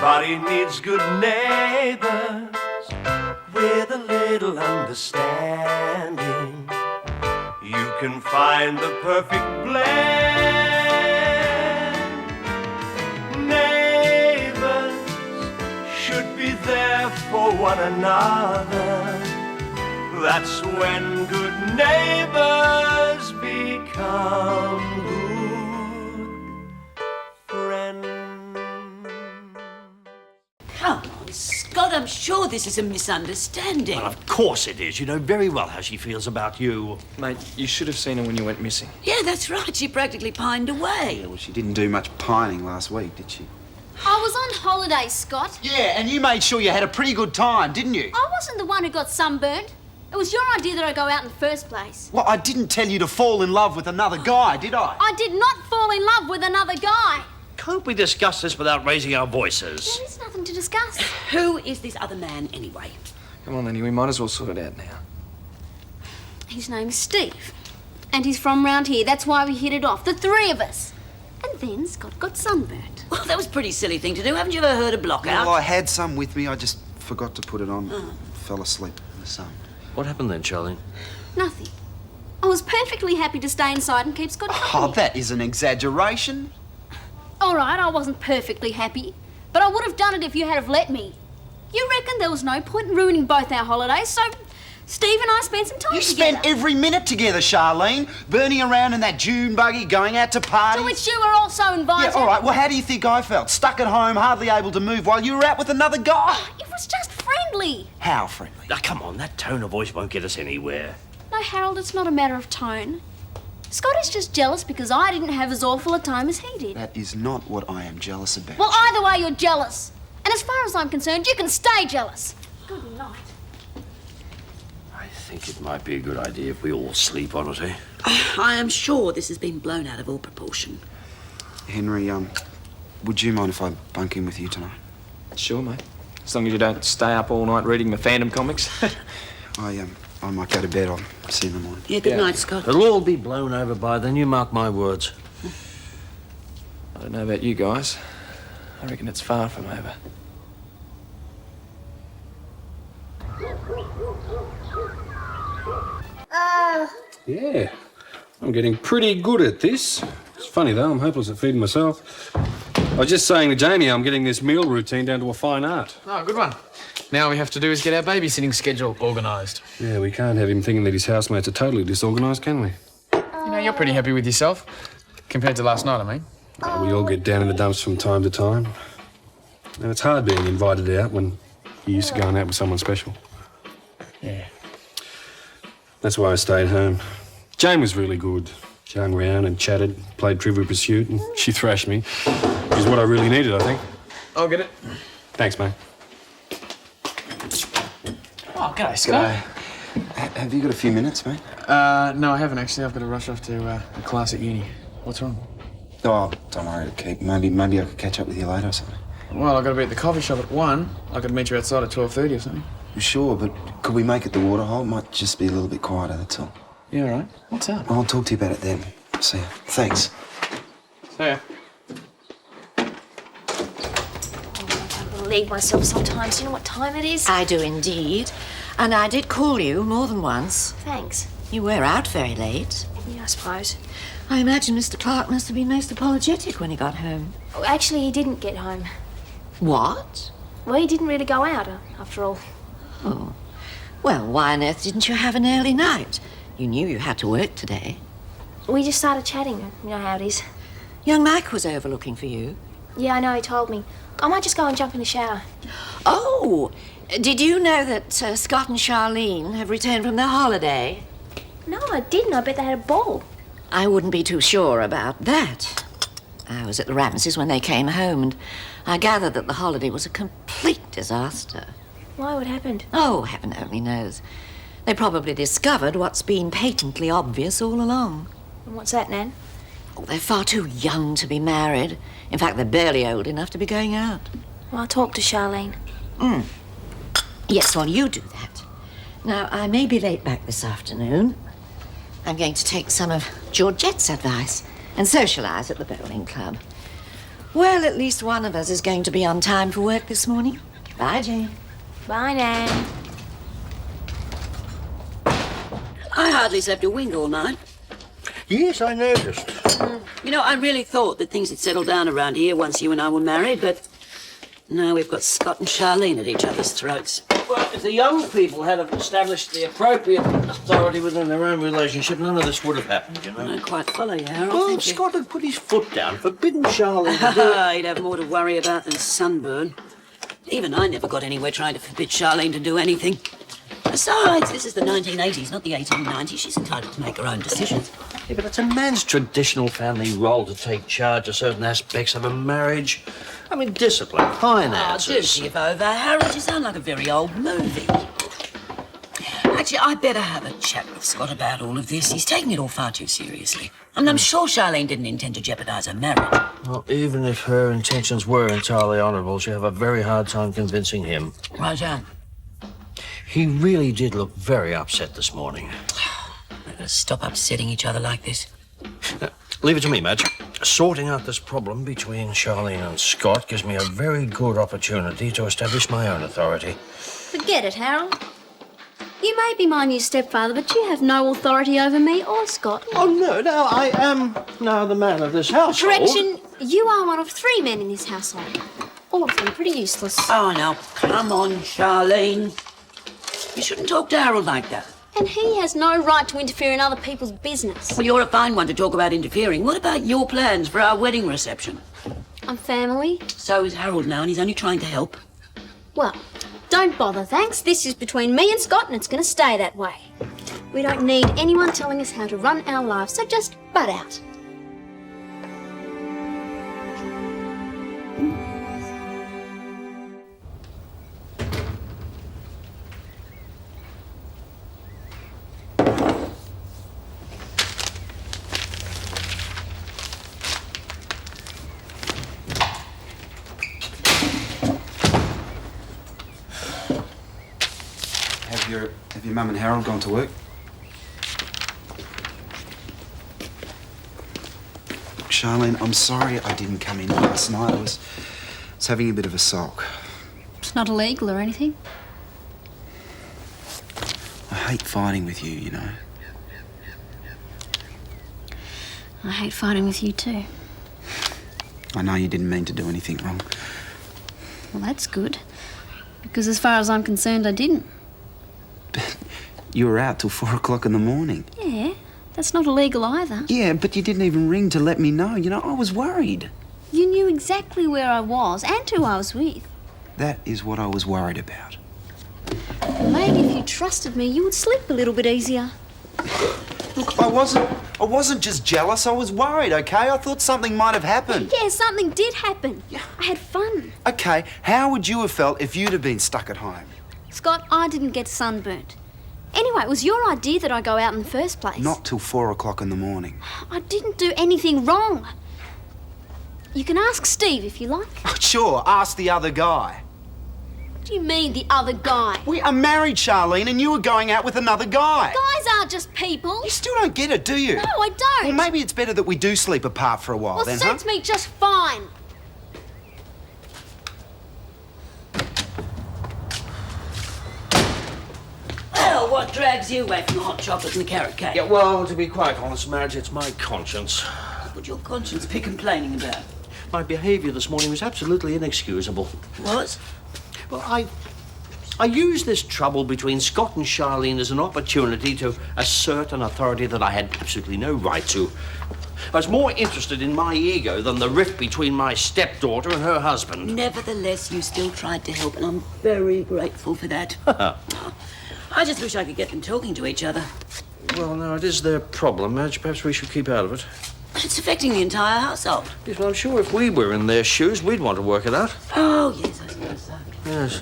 Everybody needs good neighbors with a little understanding. You can find the perfect blend. Neighbors should be there for one another. That's when good neighbors become good friends. Come on, Scott, I'm sure this is a misunderstanding. Well, of course it is. You know very well how she feels about you. Mate, you should have seen her when you went missing. Yeah, that's right. She practically pined away. Yeah, well, she didn't do much pining last week, did she? I was on holiday, Scott. Yeah, and you made sure you had a pretty good time, didn't you? I wasn't the one who got sunburned. It was your idea that I go out in the first place. Well, I didn't tell you to fall in love with another guy, did I? I did not fall in love with another guy. Can't we discuss this without raising our voices? There is nothing to discuss. Who is this other man, anyway? Come on, then, we might as well sort it out now. His name's Steve. And he's from round here. That's why we hit it off, the three of us. And then Scott got sunburnt. Well, that was a pretty silly thing to do. Haven't you ever heard a block out? Well, I had some with me. I just forgot to put it on. Fell asleep in the sun. What happened then, Charlene? Nothing. I was perfectly happy to stay inside and keep Scott company. Oh, that is an exaggeration. All right, I wasn't perfectly happy, but I would have done it if you had have let me. You reckon there was no point in ruining both our holidays, so Steve and I spent some time You together. spent every minute together, Charlene, burning around in that June buggy, going out to parties. To which you were also invited. Yeah, all right, well, how do you think I felt? Stuck at home, hardly able to move while you were out with another guy. It was just friendly. How friendly? Now, come on, that tone of voice won't get us anywhere. No, Harold, it's not a matter of tone. Scott is just jealous because I didn't have as awful a time as he did. That is not what I am jealous about. Well, either way, you're jealous. And as far as I'm concerned, you can stay jealous. Good night. I think it might be a good idea if we all sleep on it, eh? I am sure this has been blown out of all proportion. Henry, would you mind if I bunk in with you tonight? Sure, mate. As long as you don't stay up all night reading the Phantom comics. I might go to bed. I'll see you in the morning. Yeah, good night, Scott. It'll all be blown over by then, you mark my words. I don't know about you guys. I reckon it's far from over. Yeah, I'm getting pretty good at this. It's funny though, I'm hopeless at feeding myself. I was just saying to Jamie, I'm getting this meal routine down to a fine art. Oh, good one. Now all we have to do is get our babysitting schedule organised. Yeah, we can't have him thinking that his housemates are totally disorganised, can we? You know, you're pretty happy with yourself. Compared to last night, I mean. Well, we all get down in the dumps from time to time. And it's hard being invited out when you're used to going out with someone special. Yeah. That's why I stayed home. Jane was really good. She hung around and chatted, played Trivial Pursuit, and she thrashed me. Which is what I really needed, I think. I'll get it. Thanks, mate. Oh, g'day, Scott. Have you got a few minutes, mate? No, I haven't actually. I've got to rush off to a class at uni. What's wrong? Oh, don't worry, Keith. Maybe I could catch up with you later or something. Well, I've got to be at the coffee shop at 1. I could meet you outside at 12:30 or something. Sure, but could we make it the Waterhole? It might just be a little bit quieter, that's all. Yeah, all right. What's up? I'll talk to you about it then. See ya. Thanks. See ya. I don't believe myself sometimes. You know what time it is? I do indeed. And I did call you more than once. Thanks. You were out very late. Yeah, I suppose. I imagine Mr. Clarke must have been most apologetic when he got home. Oh, actually, he didn't get home. What? Well, he didn't really go out, after all. Oh. Well, why on earth didn't you have an early night? You knew you had to work today. We just started chatting. You know how it is. Young Mike was over looking for you. Yeah, I know, he told me. I might just go and jump in the shower. Oh, did you know that Scott and Charlene have returned from their holiday? No, I didn't. I bet they had a ball. I wouldn't be too sure about that. I was at the Ramsays when they came home, and I gathered that the holiday was a complete disaster. Why? What happened? Oh, heaven only knows. They probably discovered what's been patently obvious all along. And what's that, Nan? Oh, they're far too young to be married. In fact, they're barely old enough to be going out. Well, I'll talk to Charlene. Yes, well, you do that. Now, I may be late back this afternoon. I'm going to take some of Georgette's advice and socialise at the bowling club. Well, at least one of us is going to be on time for work this morning. Bye, Jane. Bye, Nan. I hardly slept a wink all night. Yes, I noticed. You know, I really thought that things had settled down around here once you and I were married, but now we've got Scott and Charlene at each other's throats. Well, if the young people had established the appropriate authority within their own relationship, none of this would have happened, you know. I don't quite follow you, Harold. Well, thank you. Scott had put his foot down, forbidden Charlene to do it. He'd have more to worry about than sunburn. Even I never got anywhere trying to forbid Charlene to do anything. Besides, this is the 1980s, not the 1890s. She's entitled to make her own decisions. Yeah, but it's a man's traditional family role to take charge of certain aspects of a marriage. I mean, discipline, Oh, do finances. give over, Harold. You sound like a very old movie. Actually, I better have a chat with Scott about all of this. He's taking it all far too seriously. I mean, I'm sure Charlene didn't intend to jeopardise her marriage. Well, even if her intentions were entirely honourable, she'd have a very hard time convincing him. Right on. He really did look very upset this morning. Let's stop upsetting each other like this. Now, leave it to me, Madge. Sorting out this problem between Charlene and Scott gives me a very good opportunity to establish my own authority. Forget it, Harold. You may be my new stepfather, but you have no authority over me or Scott. Oh, no, I am now the man of this household. Correction, you are one of 3 men in this household. All of them pretty useless. Oh, now, come on, Charlene. You shouldn't talk to Harold like that. And he has no right to interfere in other people's business. Well, you're a fine one to talk about interfering. What about your plans for our wedding reception? I'm family. So is Harold now, and he's only trying to help. Well, don't bother, thanks. This is between me and Scott, and it's going to stay that way. We don't need anyone telling us how to run our lives, so just butt out. Have your mum and Harold gone to work? Charlene, I'm sorry I didn't come in last night. I was having a bit of a sulk. It's not illegal or anything. I hate fighting with you, you know. I hate fighting with you too. I know you didn't mean to do anything wrong. Well, that's good. Because as far as I'm concerned, I didn't. You were out till 4 o'clock in the morning. Yeah, that's not illegal either. Yeah, but you didn't even ring to let me know. You know, I was worried. You knew exactly where I was and who I was with. That is what I was worried about. Maybe if you trusted me, you would sleep a little bit easier. Look, I wasn't just jealous. I was worried, okay? I thought something might have happened. Yeah, something did happen. I had fun. Okay, how would you have felt if you'd have been stuck at home? Scott, I didn't get sunburnt. Anyway, it was your idea that I go out in the first place. Not till 4 o'clock in the morning. I didn't do anything wrong. You can ask Steve if you like. Sure, ask the other guy. What do you mean, the other guy? We are married, Charlene, and you were going out with another guy. Guys are just people. You still don't get it, do you? No, I don't. Well, maybe it's better that we do sleep apart for a while, Well, then, suits huh? me just fine. Well, what drags you away from the hot chocolate and the carrot cake? Yeah, well, to be quite honest, Madge, it's my conscience. What would your conscience be complaining about? My behaviour this morning was absolutely inexcusable. What? Well, I used this trouble between Scott and Charlene as an opportunity to assert an authority that I had absolutely no right to. I was more interested in my ego than the rift between my stepdaughter and her husband. Nevertheless, you still tried to help, and I'm very grateful for that. I just wish I could get them talking to each other. Well, now, it is their problem, Madge. Perhaps we should keep out of it. But it's affecting the entire household. Yes, well, I'm sure if we were in their shoes, we'd want to work it out. Oh, yes, I suppose so. Yes.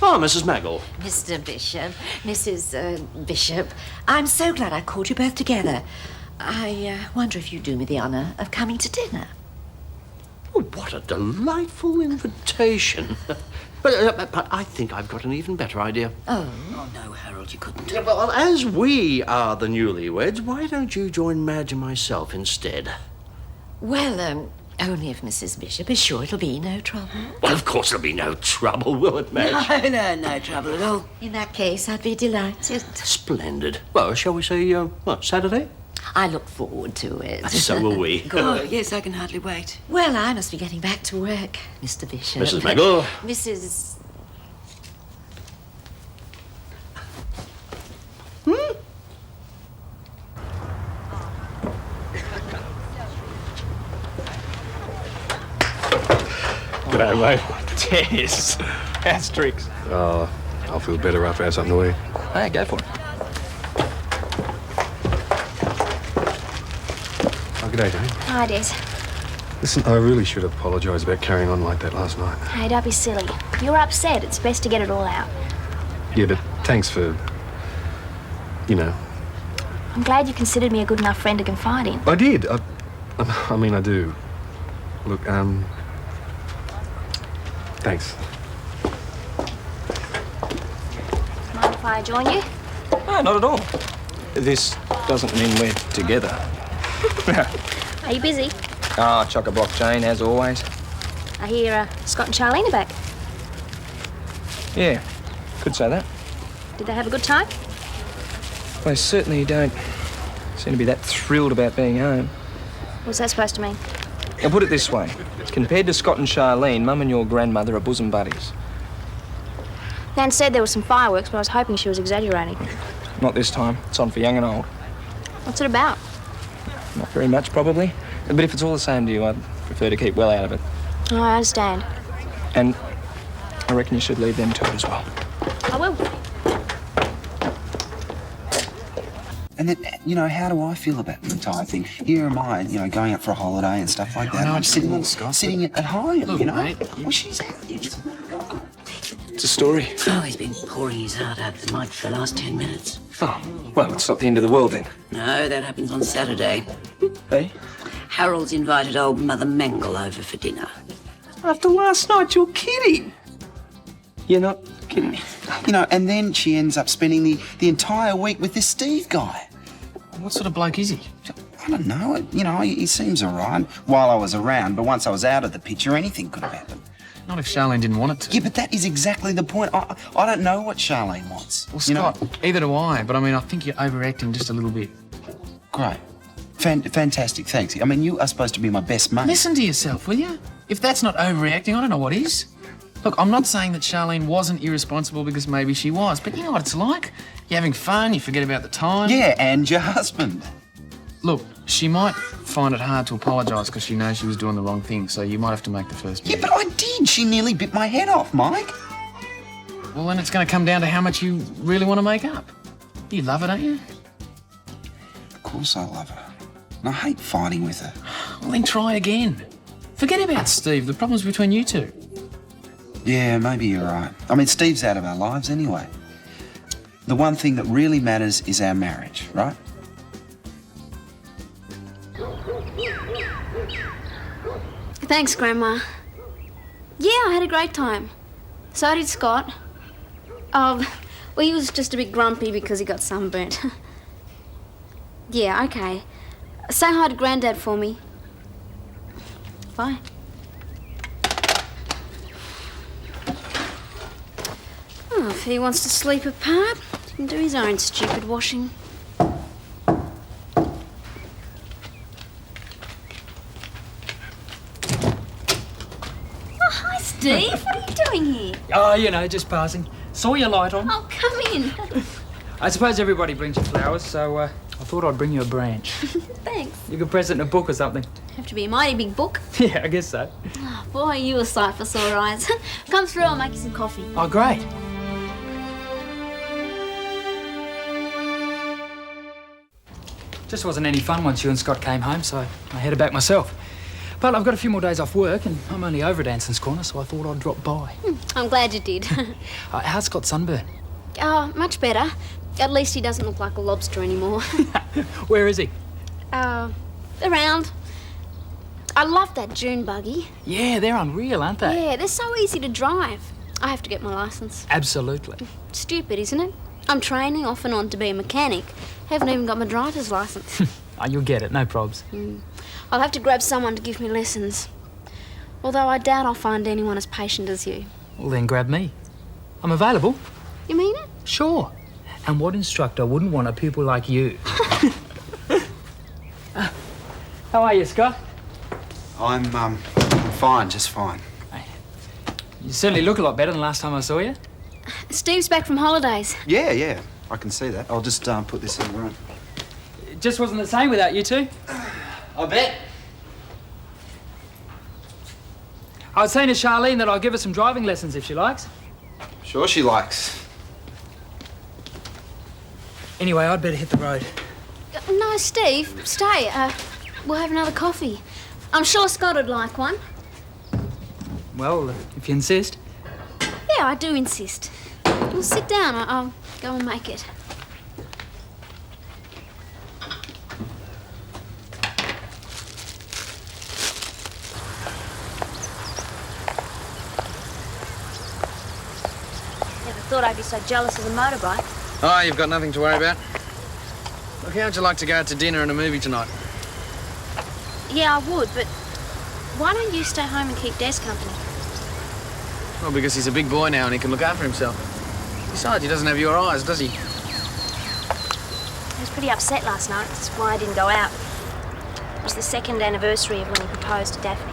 Oh, Mrs. Mangel. Mr. Bishop, Mrs. Bishop, I'm so glad I called you both together. I wonder if you'd do me the honour of coming to dinner. Oh, what a delightful invitation. But I think I've got an even better idea. Oh. Oh, no, Harold, you couldn't. Yeah, well, as we are the newlyweds, why don't you join Madge and myself instead? Well, Only if Mrs. Bishop is sure it'll be no trouble. Well, of course there'll be no trouble, will it, Madge? No trouble at all. In that case, I'd be delighted. Splendid. Well, shall we say, Saturday? I look forward to it. So will we. Oh, yes, I can hardly wait. Well, I must be getting back to work, Mr. Bishop. Mrs. Mangel. Mrs. G'day, mate. Yes. Asterix. Oh, I'll feel better after I have something to eat. Hey, go for it. Oh, g'day, Jane. Hi, Des. Listen, I really should apologise about carrying on like that last night. Hey, don't be silly. You're upset. It's best to get it all out. Yeah, but thanks for, I'm glad you considered me a good enough friend to confide in. I did. I mean, I do. Look, thanks. Mind if I join you? No, not at all. This doesn't mean we're together. Are you busy? Ah, chock-a-block, Jane, as always. I hear Scott and Charlene are back. Yeah, could say that. Did they have a good time? They certainly don't seem to be that thrilled about being home. What's that supposed to mean? I'll put it this way. Compared to Scott and Charlene, Mum and your grandmother are bosom buddies. Nan said there were some fireworks, but I was hoping she was exaggerating. Not this time. It's on for young and old. What's it about? Not very much, probably. But if it's all the same to you, I'd prefer to keep well out of it. Oh, I understand. And I reckon you should leave them to it as well. I will. And then, how do I feel about the entire thing? Here am I, going out for a holiday and stuff like that. I know, I'm it's sitting, cool, Scott, sitting at home, Look, mate, Well, she's out. It's a story. Oh, he's been pouring his heart out to Mike for the last 10 minutes. Oh, well, it's not the end of the world then. No, that happens on Saturday. Hey? Harold's invited old Mother Mangel over for dinner. After last night, you're kidding. You're not kidding me. And then she ends up spending the entire week with this Steve guy. What sort of bloke is he? I don't know. He seems all right while I was around, but once I was out of the picture, anything could have happened. Not if Charlene didn't want it to. Yeah, but that is exactly the point. I don't know what Charlene wants. Well, Scott, either do I, but I think you're overacting just a little bit. Great. Fantastic, thanks. I mean, you are supposed to be my best mate. Listen to yourself, will you? If that's not overreacting, I don't know what is. Look, I'm not saying that Charlene wasn't irresponsible because maybe she was, but you know what it's like? You're having fun, you forget about the time. Yeah, and your husband. Look, she might find it hard to apologise because she knows she was doing the wrong thing, so you might have to make the first move. Yeah, but I did. She nearly bit my head off, Mike. Well, then it's going to come down to how much you really want to make up. You love her, don't you? Of course I love her. And I hate fighting with her. Well, then try again. Forget about Steve. The problem's between you two. Yeah, maybe you're right. I mean, Steve's out of our lives anyway. The one thing that really matters is our marriage, right? Thanks, Grandma. Yeah, I had a great time. So did Scott. Oh, well, he was just a bit grumpy because he got sunburnt. Yeah, okay. Say hi to Granddad for me. Bye. Oh, if he wants to sleep apart, he can do his own stupid washing. Steve, what are you doing here? Oh, just passing. Saw your light on. Oh, come in. I suppose everybody brings you flowers, so I thought I'd bring you a branch. Thanks. You could press it in a book or something. Have to be a mighty big book. Yeah, I guess so. Oh, boy, are you a sight for sore eyes. Come through, I'll make you some coffee. Oh, great. Just wasn't any fun once you and Scott came home, so I headed back myself. But I've got a few more days off work, and I'm only over at Anson's Corner, so I thought I'd drop by. I'm glad you did. How's Scott's sunburn? Oh, much better. At least he doesn't look like a lobster anymore. Where is he? Around. I love that June buggy. Yeah, they're unreal, aren't they? Yeah, they're so easy to drive. I have to get my licence. Absolutely. Stupid, isn't it? I'm training off and on to be a mechanic. Haven't even got my driver's licence. Oh, you'll get it, no probs. I'll have to grab someone to give me lessons. Although I doubt I'll find anyone as patient as you. Well, then grab me. I'm available. You mean it? Sure. And what instructor wouldn't want a pupil like you? How are you, Scott? I'm fine, just fine. You certainly look a lot better than last time I saw you. Steve's back from holidays. Yeah, I can see that. I'll just put this in the room. It just wasn't the same without you two. I bet. I was saying to Charlene that I'll give her some driving lessons if she likes. Sure she likes. Anyway, I'd better hit the road. No, Steve, stay. We'll have another coffee. I'm sure Scott would like one. Well, if you insist. Yeah, I do insist. Well, sit down. I'll go and make it. Never thought I'd be so jealous of a motorbike. Oh, you've got nothing to worry about. Look, how'd you like to go out to dinner and a movie tonight? Yeah, I would, but why don't you stay home and keep Des company? Well, because he's a big boy now and he can look after himself. Besides, he doesn't have your eyes, does he? He was pretty upset last night. That's why I didn't go out. It was the 2nd anniversary of when he proposed to Daphne.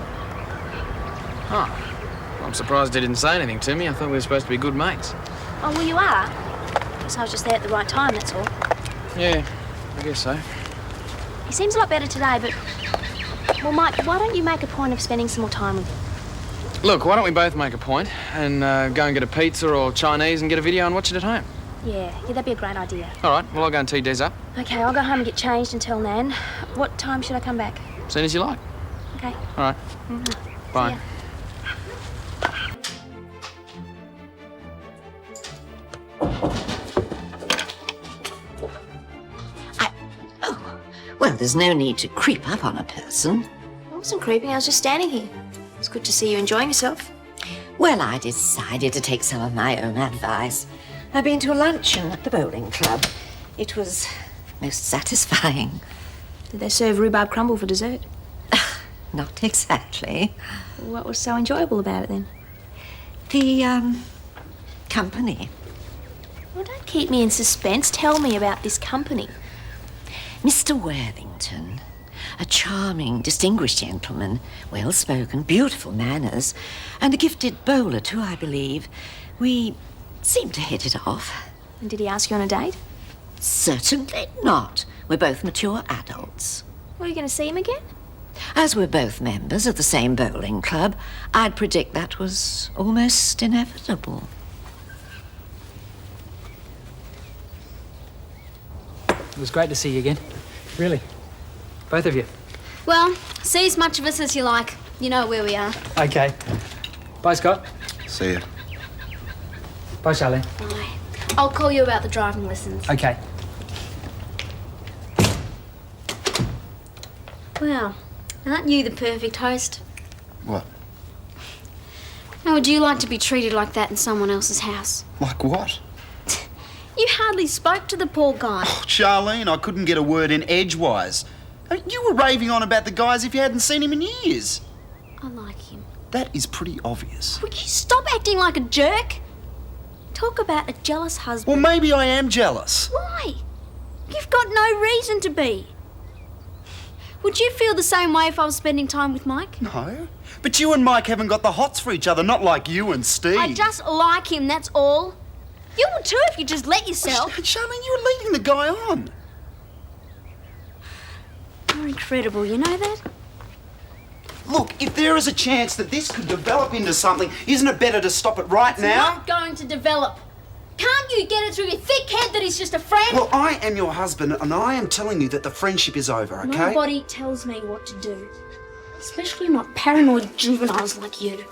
Oh. Well, I'm surprised he didn't say anything to me. I thought we were supposed to be good mates. Oh, well, you are. Guess I was just there at the right time, that's all. Yeah, I guess so. He seems a lot better today, but... Well, Mike, why don't you make a point of spending some more time with him? Look, why don't we both make a point and go and get a pizza or Chinese and get a video and watch it at home? Yeah, that'd be a great idea. All right, well, I'll go and tee Des up. Okay, I'll go home and get changed and tell Nan. What time should I come back? As soon as you like. Okay. All right. Bye. Well, there's no need to creep up on a person. I wasn't creeping, I was just standing here. It's good to see you enjoying yourself. Well, I decided to take some of my own advice. I've been to a luncheon at the bowling club. It was most satisfying. Did they serve rhubarb crumble for dessert? Not exactly. What was so enjoyable about it then? The, company. Well, don't keep me in suspense. Tell me about this company. Mr. Worthington, a charming, distinguished gentleman, well-spoken, beautiful manners, and a gifted bowler too, I believe. We seemed to hit it off. And did he ask you on a date? Certainly not. We're both mature adults. Well, are you going to see him again? As we're both members of the same bowling club, I'd predict that was almost inevitable. It was great to see you again. Really. Both of you. Well, see as much of us as you like. You know where we are. Okay. Bye, Scott. See ya. Bye, Charlene. Bye. I'll call you about the driving lessons. Okay. Wow. Aren't you the perfect host? What? How would you like to be treated like that in someone else's house? Like what? You hardly spoke to the poor guy. Oh, Charlene, I couldn't get a word in edgewise. I mean, you were raving on about the guy as if you hadn't seen him in years. I like him. That is pretty obvious. Would you stop acting like a jerk? Talk about a jealous husband. Well, maybe I am jealous. Why? You've got no reason to be. Would you feel the same way if I was spending time with Mike? No. But you and Mike haven't got the hots for each other, not like you and Steve. I just like him, that's all. You would too if you just let yourself. Charlene, you were leading the guy on. You're incredible, you know that? Look, if there is a chance that this could develop into something, isn't it better to stop it right It's now? not going to develop. Can't you get it through your thick head that he's just a friend? Well, I am your husband, and I am telling you that the friendship is over, okay? Nobody tells me what to do. Especially not paranoid juveniles like you.